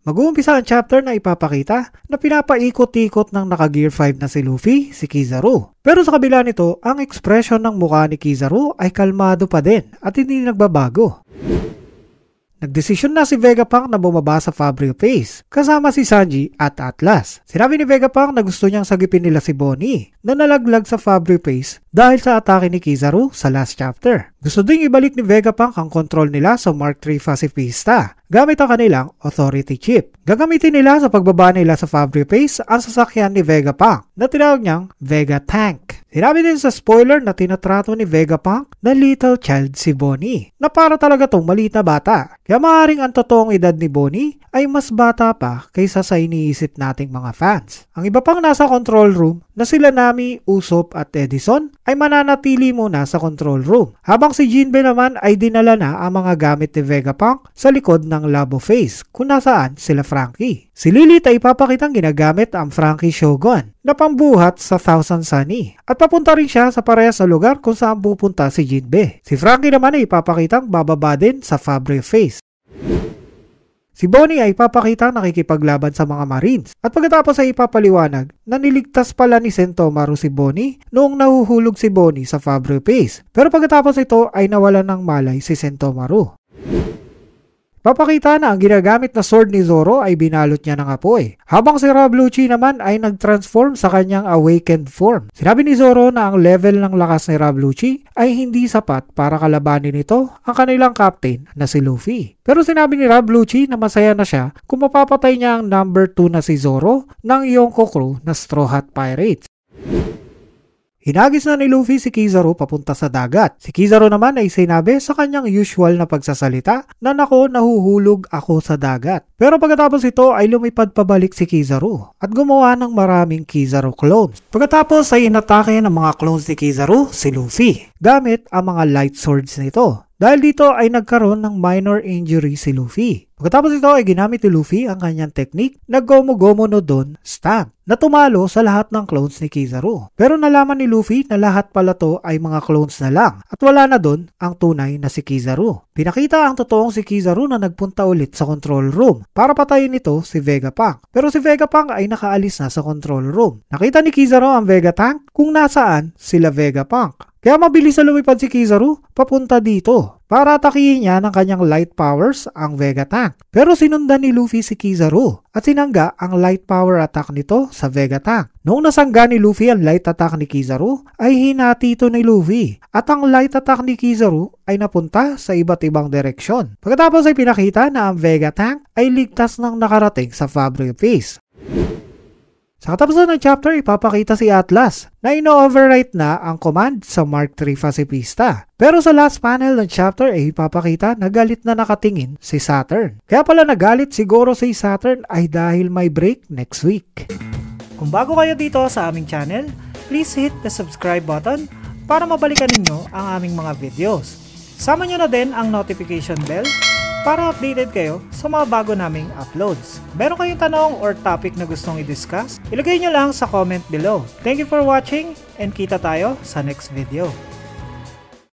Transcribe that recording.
Mag-uumpisa ang chapter na ipapakita na pinapaikot-ikot ng naka-Gear 5 na si Luffy, si Kizaru. Pero sa kabila nito, ang ekspresyon ng mukha ni Kizaru ay kalmado pa din at hindi nagbabago. Nagdesisyon na si Vegapunk na bumaba sa Fabrio Face kasama si Sanji at Atlas. Sinabi ni Vegapunk na gusto niyang sagipin nila si Bonnie na nalaglag sa Fabrio Face dahil sa atake ni Kizaru sa last chapter. Gusto ding ibalik ni Vegapunk ang control nila sa Mark III Pacifista gamit ang kanilang authority chip. Gagamitin nila sa pagbaba nila sa Fabrio Face ang sasakyan ni Vegapunk na tinawag niyang Vega Tank. Sinabi din sa spoiler na tinatrato ni Vegapunk na little child si Bonnie na para talaga tong maliit na bata. Kaya maaaring ang totoong edad ni Bonnie ay mas bata pa kaysa sa iniisip nating mga fans. Ang iba pang nasa control room na sila Nami, Usopp at Edison ay mananatili muna sa control room. Habang si Jinbe naman ay dinala na ang mga gamit ni Vegapunk sa likod ng Labo Face kung nasaan sila Franky. Si Lilith ay ipapakitang ginagamit ang Franky Shogun na pambuhat sa Thousand Sunny at papunta rin siya sa parehas na lugar kung saan pupunta si Jinbe. Si Franky naman ay ipapakitang bababa din sa Fabrio Face. Si Bonnie ay ipapakita nakikipaglaban sa mga Marines at pagkatapos ay ipapaliwanag na niligtas pala ni Sentomaru si Bonnie noong nahuhulog si Bonnie sa Fabrio Face. Pero pagkatapos ito ay nawalan ng malay si Sentomaru. Papakita na ang ginagamit na sword ni Zoro ay binalot niya ng apoy, habang si Rob Lucci naman ay nag-transform sa kanyang awakened form. Sinabi ni Zoro na ang level ng lakas ni Rob Lucci ay hindi sapat para kalabanin nito ang kanilang captain na si Luffy. Pero sinabi ni Rob Lucci na masaya na siya kung mapapatay niya ang number 2 na si Zoro ng Yonko crew na Straw Hat Pirates. Hinagis na ni Luffy si Kizaru papunta sa dagat. Si Kizaru naman ay sinabi sa kanyang usual na pagsasalita na nako nahuhulog ako sa dagat. Pero pagkatapos ito ay lumipad pabalik si Kizaru at gumawa ng maraming Kizaru clones. Pagkatapos ay inatake ng mga clones ni Kizaru si Luffy gamit ang mga light swords nito. Dahil dito ay nagkaroon ng minor injury si Luffy. Pagkatapos ito ay ginamit ni Luffy ang kanyang technique na Gomu-Gomu no Don Stamp na tumalo sa lahat ng clones ni Kizaru. Pero nalaman ni Luffy na lahat pala to ay mga clones na lang at wala na doon ang tunay na si Kizaru. Pinakita ang totoong si Kizaru na nagpunta ulit sa control room para patayin ito si Vegapunk. Pero si Vegapunk ay nakaalis na sa control room. Nakita ni Kizaru ang Vega Tank kung nasaan sila Vegapunk. Kaya mabilis na lumipad si Kizaru papunta dito para atakihin niya ng kanyang light powers ang Vega Tank. Pero sinundan ni Luffy si Kizaru at sinangga ang light power attack nito sa Vega Tank. Noong nasangga ni Luffy ang light attack ni Kizaru ay hinati ito ni Luffy at ang light attack ni Kizaru ay napunta sa iba't ibang direksyon. Pagkatapos ay pinakita na ang Vega Tank ay ligtas ng nakarating sa Fabrio Face. Sa katapusan ng chapter, ipapakita si Atlas na ino-overwrite na ang command sa Mark III Pacifista. Pero sa last panel ng chapter ay ipapakita na galit na nakatingin si Saturn. Kaya pala nagalit siguro si Saturn ay dahil may break next week. Kung bago kayo dito sa aming channel, please hit the subscribe button para mabalikan ninyo ang aming mga videos. Sama nyo na din ang notification bell para updated kayo sa mga bago naming uploads. Meron kayong tanong or topic na gustong i-discuss? Ilagay nyo lang sa comment below. Thank you for watching and kita tayo sa next video.